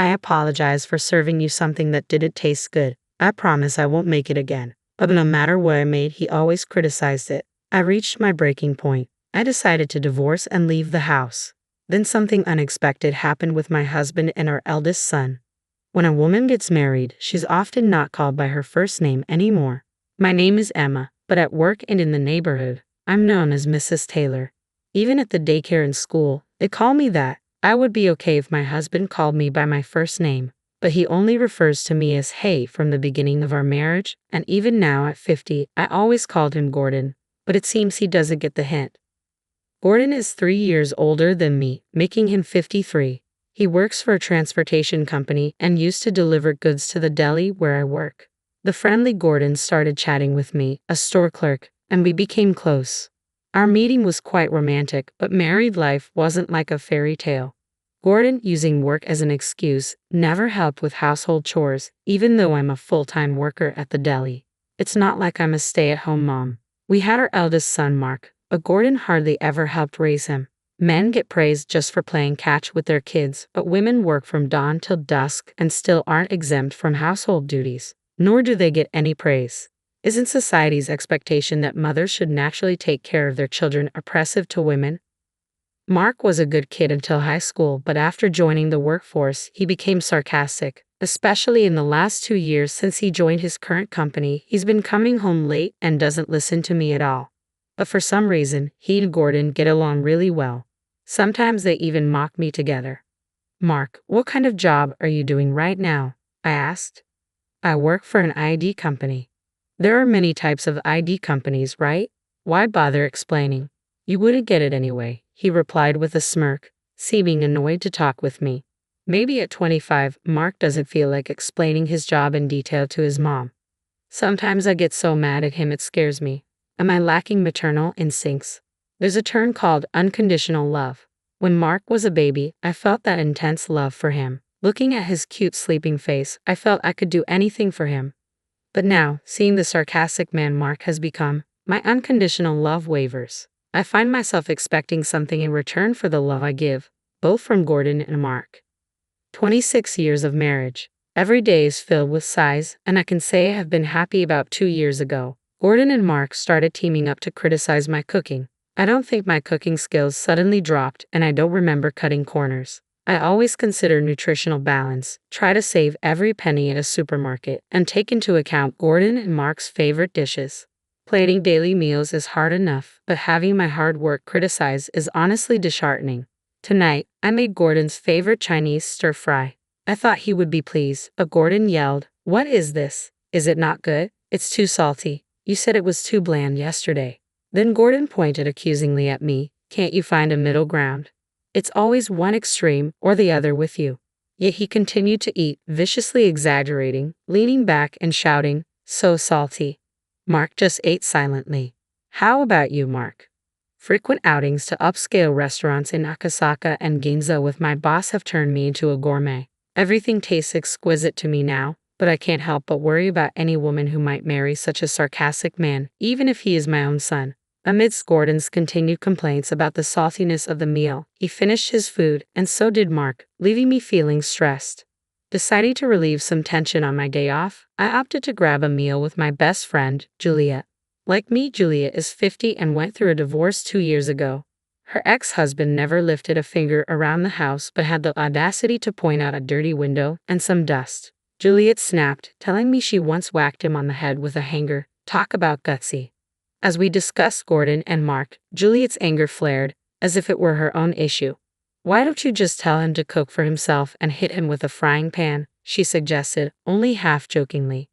I apologize for serving you something that didn't taste good. I promise I won't make it again. But no matter what I made, he always criticized it. I reached my breaking point. I decided to divorce and leave the house. Then something unexpected happened with my husband and our eldest son. When a woman gets married, she's often not called by her first name anymore. My name is Emma, but at work and in the neighborhood, I'm known as Mrs. Taylor. Even at the daycare and school, they call me that. I would be okay if my husband called me by my first name, but he only refers to me as Hey from the beginning of our marriage, and even now at 50, I always called him Gordon, but it seems he doesn't get the hint. Gordon is 3 years older than me, making him 53. He works for a transportation company and used to deliver goods to the deli where I work. The friendly Gordon started chatting with me, a store clerk, and we became close. Our meeting was quite romantic, but married life wasn't like a fairy tale. Gordon, using work as an excuse, never helped with household chores, even though I'm a full-time worker at the deli. It's not like I'm a stay-at-home mom. We had our eldest son, Mark, but Gordon hardly ever helped raise him. Men get praised just for playing catch with their kids, but women work from dawn till dusk and still aren't exempt from household duties. Nor do they get any praise. Isn't society's expectation that mothers should naturally take care of their children oppressive to women? Mark was a good kid until high school, but after joining the workforce, he became sarcastic. Especially in the last 2 years since he joined his current company, he's been coming home late and doesn't listen to me at all. But for some reason, he and Gordon get along really well. Sometimes they even mock me together. Mark, what kind of job are you doing right now? I asked. I work for an ID company. There are many types of ID companies, right? Why bother explaining? You wouldn't get it anyway, he replied with a smirk, seeming annoyed to talk with me. Maybe at 25, Mark doesn't feel like explaining his job in detail to his mom. Sometimes I get so mad at him it scares me. Am I lacking maternal instincts? There's a term called unconditional love. When Mark was a baby, I felt that intense love for him. Looking at his cute sleeping face, I felt I could do anything for him. But now, seeing the sarcastic man Mark has become, my unconditional love wavers. I find myself expecting something in return for the love I give, both from Gordon and Mark. 26 years of marriage. Every day is filled with sighs, and I can say I have been happy about 2 years ago. Gordon and Mark started teaming up to criticize my cooking. I don't think my cooking skills suddenly dropped, and I don't remember cutting corners. I always consider nutritional balance, try to save every penny at a supermarket, and take into account Gordon and Mark's favorite dishes. Plating daily meals is hard enough, but having my hard work criticized is honestly disheartening. Tonight, I made Gordon's favorite Chinese stir-fry. I thought he would be pleased, but Gordon yelled, "What is this? Is it not good? It's too salty. You said it was too bland yesterday." Then Gordon pointed accusingly at me. Can't you find a middle ground? It's always one extreme or the other with you. Yet he continued to eat, viciously exaggerating, leaning back and shouting, "So salty." Mark just ate silently. How about you, Mark? Frequent outings to upscale restaurants in Akasaka and Ginza with my boss have turned me into a gourmet. Everything tastes exquisite to me now, but I can't help but worry about any woman who might marry such a sarcastic man, even if he is my own son. Amidst Gordon's continued complaints about the saltiness of the meal, he finished his food, and so did Mark, leaving me feeling stressed. Deciding to relieve some tension on my day off, I opted to grab a meal with my best friend, Juliet. Like me, Juliet is 50 and went through a divorce 2 years ago. Her ex-husband never lifted a finger around the house but had the audacity to point out a dirty window and some dust. Juliet snapped, telling me she once whacked him on the head with a hanger. Talk about gutsy. As we discussed Gordon and Mark, Juliet's anger flared, as if it were her own issue. "Why don't you just tell him to cook for himself and hit him with a frying pan?" she suggested, only half-jokingly.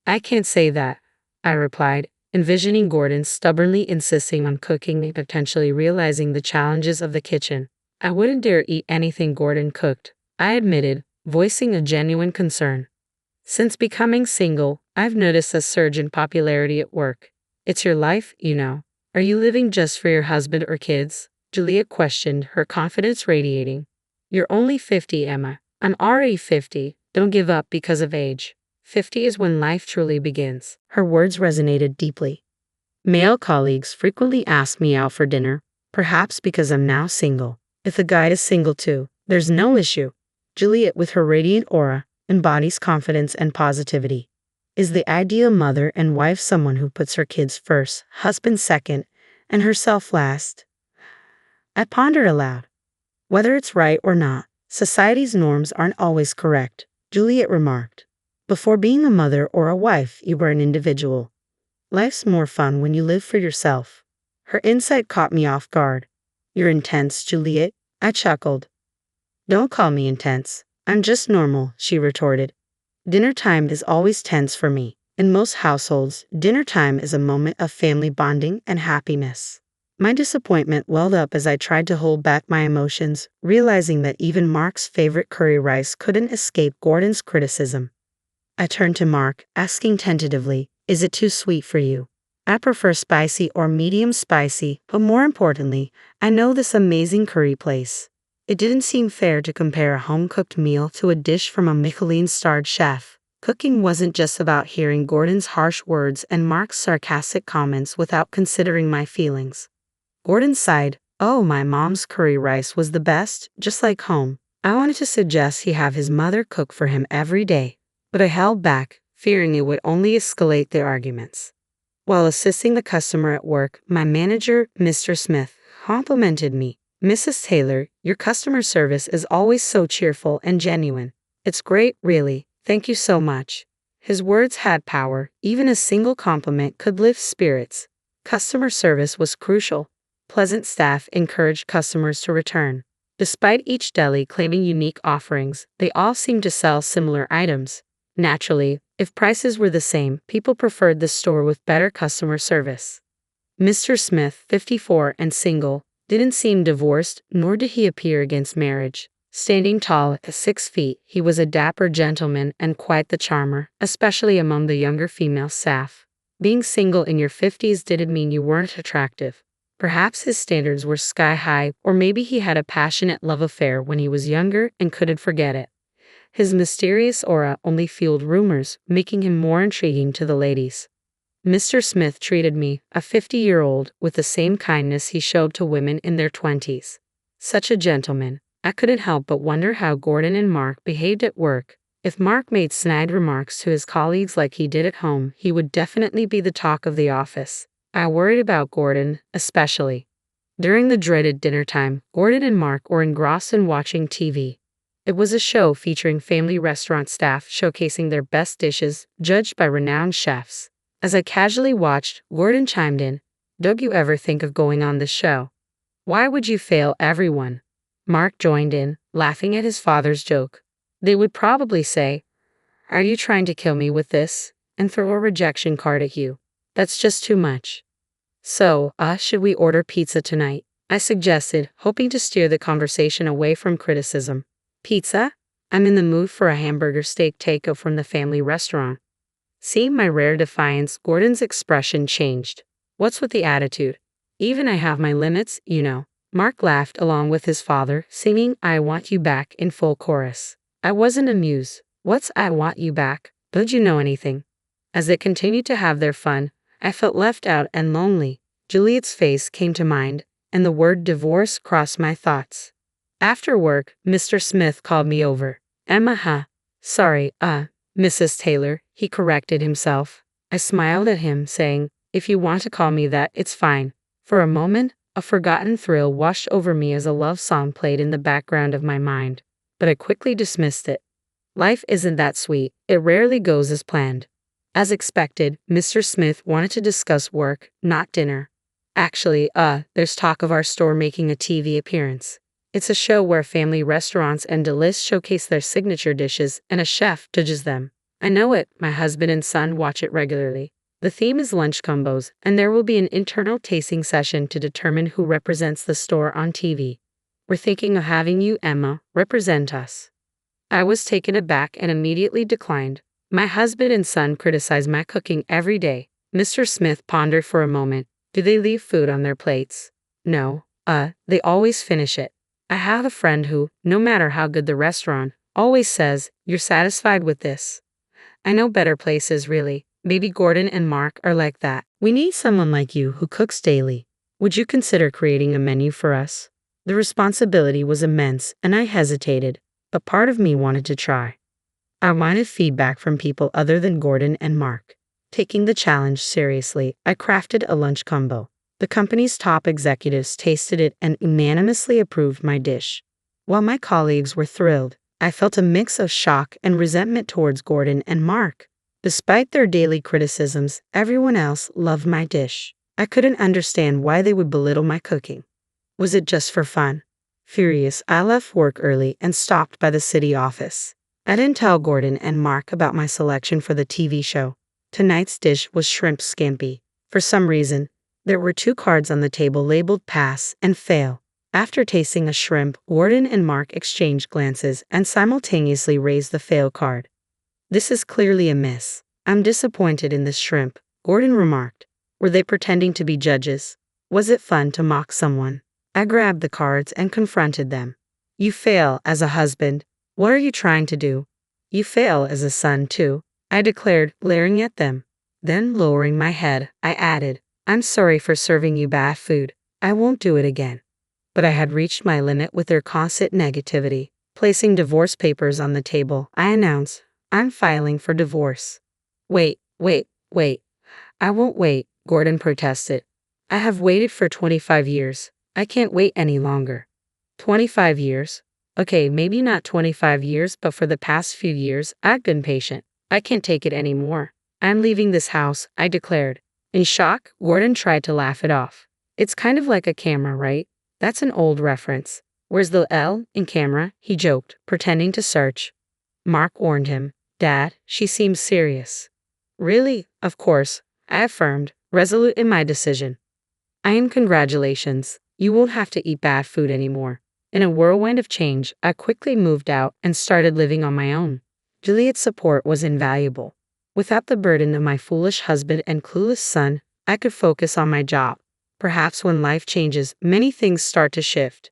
"I can't say that," I replied, envisioning Gordon stubbornly insisting on cooking and potentially realizing the challenges of the kitchen. "I wouldn't dare eat anything Gordon cooked," I admitted, voicing a genuine concern. Since becoming single, I've noticed a surge in popularity at work. "It's your life, you know. Are you living just for your husband or kids?" Juliet questioned, her confidence radiating. "You're only 50, Emma. I'm already 50. Don't give up because of age. 50 is when life truly begins." Her words resonated deeply. Male colleagues frequently ask me out for dinner, perhaps because I'm now single. If the guy is single too, there's no issue. Juliet, with her radiant aura, embodies confidence and positivity. Is the ideal mother and wife someone who puts her kids first, husband second, and herself last? I pondered aloud. Whether it's right or not, society's norms aren't always correct, Juliet remarked. Before being a mother or a wife, you were an individual. Life's more fun when you live for yourself. Her insight caught me off guard. You're intense, Juliet, I chuckled. Don't call me intense. I'm just normal, she retorted. Dinner time is always tense for me. In most households, dinner time is a moment of family bonding and happiness. My disappointment welled up as I tried to hold back my emotions, realizing that even Mark's favorite curry rice couldn't escape Gordon's criticism. I turned to Mark, asking tentatively, "Is it too sweet for you?" "I prefer spicy or medium spicy, but more importantly, I know this amazing curry place." It didn't seem fair to compare a home-cooked meal to a dish from a Michelin-starred chef. Cooking wasn't just about hearing Gordon's harsh words and Mark's sarcastic comments without considering my feelings. Gordon sighed. "Oh, my mom's curry rice was the best, just like home." I wanted to suggest he have his mother cook for him every day, but I held back, fearing it would only escalate their arguments. While assisting the customer at work, my manager, Mr. Smith, complimented me. "Mrs. Taylor, your customer service is always so cheerful and genuine." "It's great, really. Thank you so much." His words had power. Even a single compliment could lift spirits. Customer service was crucial. Pleasant staff encouraged customers to return. Despite each deli claiming unique offerings, they all seemed to sell similar items. Naturally, if prices were the same, people preferred the store with better customer service. Mr. Smith, 54 and single, didn't seem divorced, nor did he appear against marriage. Standing tall at 6 feet, he was a dapper gentleman and quite the charmer, especially among the younger female staff. Being single in your 50s didn't mean you weren't attractive. Perhaps his standards were sky high, or maybe he had a passionate love affair when he was younger and couldn't forget it. His mysterious aura only fueled rumors, making him more intriguing to the ladies. Mr. Smith treated me, a 50-year-old, with the same kindness he showed to women in their 20s. Such a gentleman. I couldn't help but wonder how Gordon and Mark behaved at work. If Mark made snide remarks to his colleagues like he did at home, he would definitely be the talk of the office. I worried about Gordon, especially. During the dreaded dinner time, Gordon and Mark were engrossed in watching TV. It was a show featuring family restaurant staff showcasing their best dishes, judged by renowned chefs. As I casually watched, Gordon chimed in, "Don't you ever think of going on this show? Why would you fail everyone?" Mark joined in, laughing at his father's joke. "They would probably say, 'Are you trying to kill me with this?' and throw a rejection card at you. That's just too much." "So, should we order pizza tonight?" I suggested, hoping to steer the conversation away from criticism. "Pizza? I'm in the mood for a hamburger steak takeout from the family restaurant." Seeing my rare defiance, Gordon's expression changed. "What's with the attitude? Even I have my limits, you know." Mark laughed along with his father, singing "I Want You Back" in full chorus. I wasn't amused. "What's I Want You Back? Don't you know anything?" As they continued to have their fun, I felt left out and lonely. Juliet's face came to mind, and the word divorce crossed my thoughts. After work, Mr. Smith called me over. "Emma, sorry, Mrs. Taylor," he corrected himself. I smiled at him, saying, "If you want to call me that, it's fine." For a moment, a forgotten thrill washed over me as a love song played in the background of my mind, but I quickly dismissed it. Life isn't that sweet. It rarely goes as planned. As expected, Mr. Smith wanted to discuss work, not dinner. "Actually, there's talk of our store making a TV appearance. It's a show where family restaurants and delis showcase their signature dishes and a chef judges them." "I know it. My husband and son watch it regularly. The theme is lunch combos, and there will be an internal tasting session to determine who represents the store on TV. We're thinking of having you, Emma, represent us." I was taken aback and immediately declined. My husband and son criticize my cooking every day. Mr. Smith pondered for a moment. "Do they leave food on their plates?" "No, they always finish it. I have a friend who, no matter how good the restaurant, always says, 'You're satisfied with this?' I know better places, really. Maybe Gordon and Mark are like that." "We need someone like you who cooks daily. Would you consider creating a menu for us?" The responsibility was immense, and I hesitated. but part of me wanted to try. I wanted feedback from people other than Gordon and Mark. Taking the challenge seriously, I crafted a lunch combo. The company's top executives tasted it and unanimously approved my dish. While my colleagues were thrilled, I felt a mix of shock and resentment towards Gordon and Mark. Despite their daily criticisms, everyone else loved my dish. I couldn't understand why they would belittle my cooking. Was it just for fun? Furious, I left work early and stopped by the city office. I didn't tell Gordon and Mark about my selection for the TV show. Tonight's dish was shrimp scampi. For some reason, there were 2 cards on the table labeled pass and fail. After tasting a shrimp, Gordon and Mark exchanged glances and simultaneously raised the fail card. This is clearly a miss. I'm disappointed in this shrimp, Gordon remarked. Were they pretending to be judges? Was it fun to mock someone? I grabbed the cards and confronted them. You fail as a husband. What are you trying to do? You fail as a son, too, I declared, glaring at them. Then, lowering my head, I added, I'm sorry for serving you bad food. I won't do it again. But I had reached my limit with their constant negativity. Placing divorce papers on the table, I announced, I'm filing for divorce. Wait. I won't wait, Gordon protested. I have waited for 25 years. I can't wait any longer. 25 years? Okay, maybe not 25 years, but for the past few years, I've been patient. I can't take it anymore. I'm leaving this house, I declared. In shock, Gordon tried to laugh it off. It's kind of like a camera, right? That's an old reference. Where's the L in camera? He joked, pretending to search. Mark warned him. Dad, she seems serious. Really? Of course, I affirmed, resolute in my decision. Congratulations. You won't have to eat bad food anymore. In a whirlwind of change, I quickly moved out and started living on my own. Juliet's support was invaluable. Without the burden of my foolish husband and clueless son, I could focus on my job. Perhaps when life changes, many things start to shift.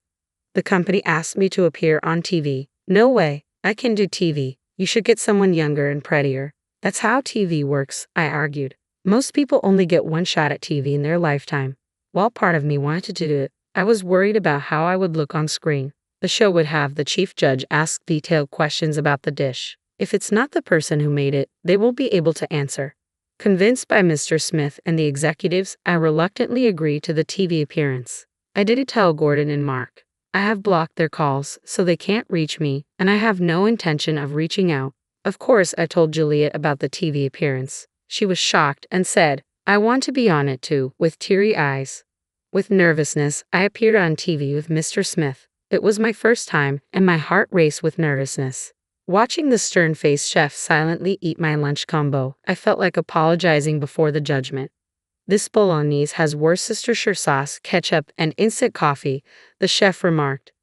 The company asked me to appear on TV. No way, I can do TV. You should get someone younger and prettier. That's how TV works, I argued. Most people only get one shot at TV in their lifetime. While part of me wanted to do it, I was worried about how I would look on screen. The show would have the chief judge ask detailed questions about the dish. If it's not the person who made it, they won't be able to answer. Convinced by Mr. Smith and the executives, I reluctantly agreed to the TV appearance. I didn't tell Gordon and Mark. I have blocked their calls, so they can't reach me, and I have no intention of reaching out. Of course, I told Juliet about the TV appearance. She was shocked and said, I want to be on it too, with teary eyes. With nervousness, I appeared on TV with Mr. Smith. It was my first time, and my heart raced with nervousness. Watching the stern-faced chef silently eat my lunch combo, I felt like apologizing before the judgment. This bolognese has Worcestershire sauce, ketchup, and instant coffee, the chef remarked.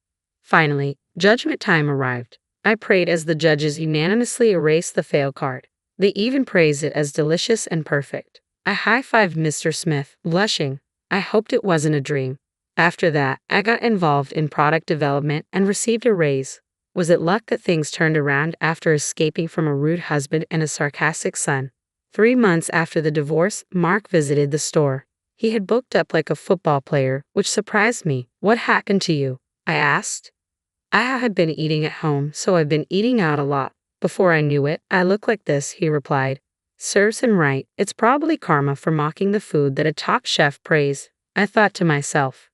Finally, judgment time arrived. I prayed as the judges unanimously erased the fail card. They even praised it as delicious and perfect. I high-fived Mr. Smith, blushing. I hoped it wasn't a dream. After that, I got involved in product development and received a raise. Was it luck that things turned around after escaping from a rude husband and a sarcastic son? 3 months after the divorce, Mark visited the store. He had booked up like a football player, which surprised me. What happened to you? I asked. I had been eating at home, so I've been eating out a lot. Before I knew it, I looked like this, he replied. Serves him right. It's probably karma for mocking the food that a top chef praised. I thought to myself.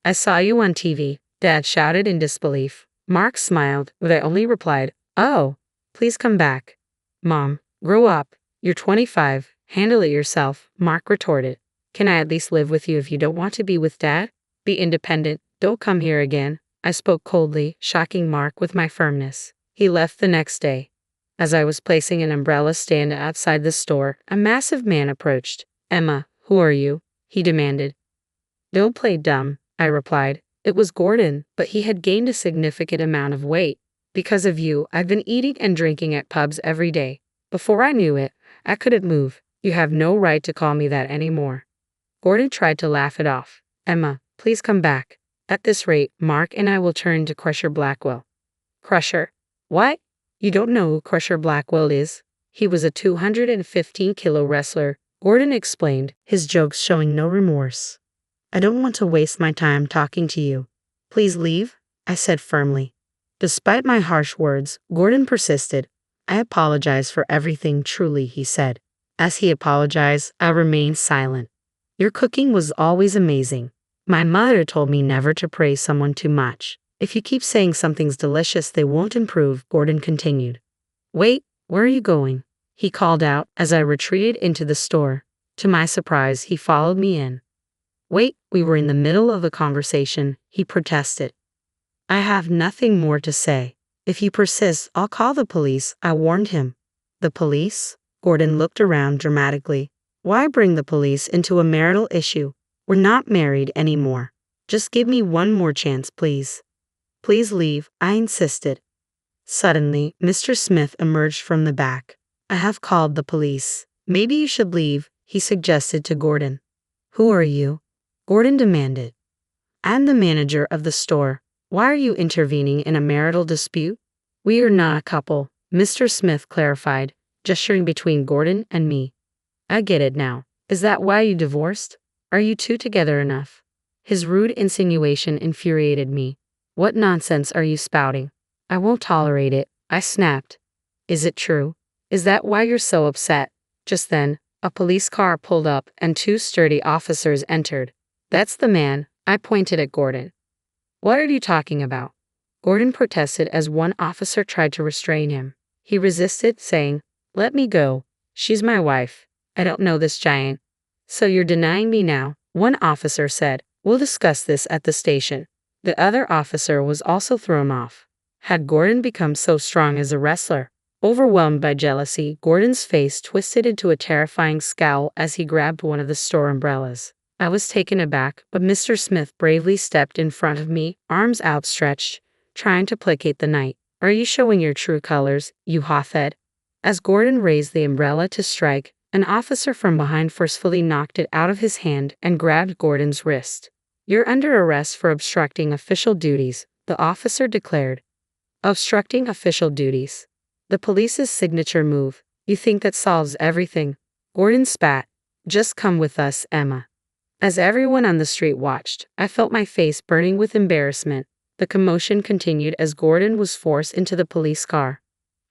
I saw you on TV, Dad shouted in disbelief. Mark smiled, but I only replied, Oh, please come back. Mom, grow up. You're 25. Handle it yourself, Mark retorted. Can I at least live with you if you don't want to be with Dad? Be independent. Don't come here again. I spoke coldly, shocking Mark with my firmness. He left the next day. As I was placing an umbrella stand outside the store, a massive man approached. Emma, who are you? He demanded. Don't play dumb, I replied. It was Gordon, but he had gained a significant amount of weight. Because of you, I've been eating and drinking at pubs every day. Before I knew it, I couldn't move. You have no right to call me that anymore. Gordon tried to laugh it off. Emma, please come back. At this rate, Mark and I will turn to Crusher Blackwell. Crusher? What? You don't know who Crusher Blackwell is? He was a 215-kilo wrestler, Gordon explained, his jokes showing no remorse. I don't want to waste my time talking to you. Please leave, I said firmly. Despite my harsh words, Gordon persisted. I apologize for everything, truly, he said. As he apologized, I remained silent. Your cooking was always amazing. My mother told me never to praise someone too much. If you keep saying something's delicious, they won't improve, Gordon continued. Wait, where are you going? He called out as I retreated into the store. To my surprise, he followed me in. Wait, we were in the middle of a conversation, he protested. I have nothing more to say. If you persist, I'll call the police, I warned him. The police? Gordon looked around dramatically. Why bring the police into a marital issue? We're not married anymore. Just give me one more chance, please. Please leave, I insisted. Suddenly, Mr. Smith emerged from the back. I have called the police. Maybe you should leave, he suggested to Gordon. Who are you? Gordon demanded. I'm the manager of the store. Why are you intervening in a marital dispute? We are not a couple, Mr. Smith clarified, gesturing between Gordon and me. I get it now. Is that why you divorced? Are you two together enough? His rude insinuation infuriated me. What nonsense are you spouting? I won't tolerate it, I snapped. Is it true? Is that why you're so upset? Just then, a police car pulled up and two sturdy officers entered. That's the man, I pointed at Gordon. What are you talking about? Gordon protested as one officer tried to restrain him. He resisted, saying, Let me go. She's my wife. I don't know this giant. So you're denying me now, one officer said. We'll discuss this at the station. The other officer was also thrown off. Had Gordon become so strong as a wrestler? Overwhelmed by jealousy, Gordon's face twisted into a terrifying scowl as he grabbed one of the store umbrellas. I was taken aback, but Mr. Smith bravely stepped in front of me, arms outstretched, trying to placate the night. Are you showing your true colors, you hothead? As Gordon raised the umbrella to strike, an officer from behind forcefully knocked it out of his hand and grabbed Gordon's wrist. You're under arrest for obstructing official duties, the officer declared. Obstructing official duties. The police's signature move. You think that solves everything? Gordon spat. Just come with us, Emma. As everyone on the street watched, I felt my face burning with embarrassment. The commotion continued as Gordon was forced into the police car.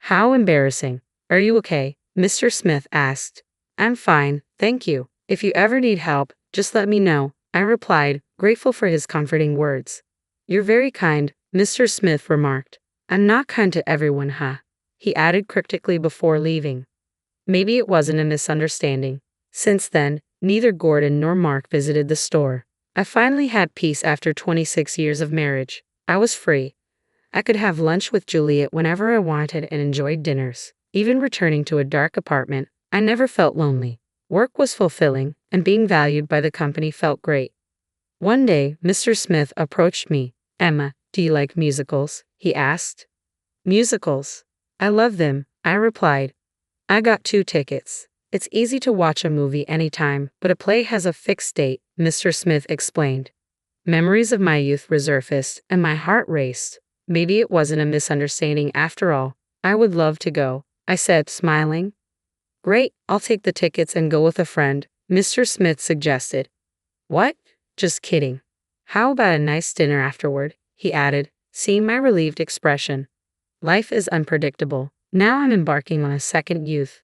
How embarrassing. Are you okay? Mr. Smith asked. I'm fine, thank you. If you ever need help, just let me know, I replied, grateful for his comforting words. You're very kind, Mr. Smith remarked. I'm not kind to everyone, huh? He added cryptically before leaving. Maybe it wasn't a misunderstanding. Since then, neither Gordon nor Mark visited the store. I finally had peace after 26 years of marriage. I was free. I could have lunch with Juliet whenever I wanted and enjoyed dinners. Even returning to a dark apartment, I never felt lonely. Work was fulfilling, and being valued by the company felt great. One day, Mr. Smith approached me. Emma, do you like musicals? He asked. Musicals? I love them, I replied. I got 2 tickets. It's easy to watch a movie anytime, but a play has a fixed date, Mr. Smith explained. Memories of my youth resurfaced, and my heart raced. Maybe it wasn't a misunderstanding after all. I would love to go, I said, smiling. Great, I'll take the tickets and go with a friend, Mr. Smith suggested. What? Just kidding. How about a nice dinner afterward? He added, seeing my relieved expression. Life is unpredictable. Now I'm embarking on a second youth.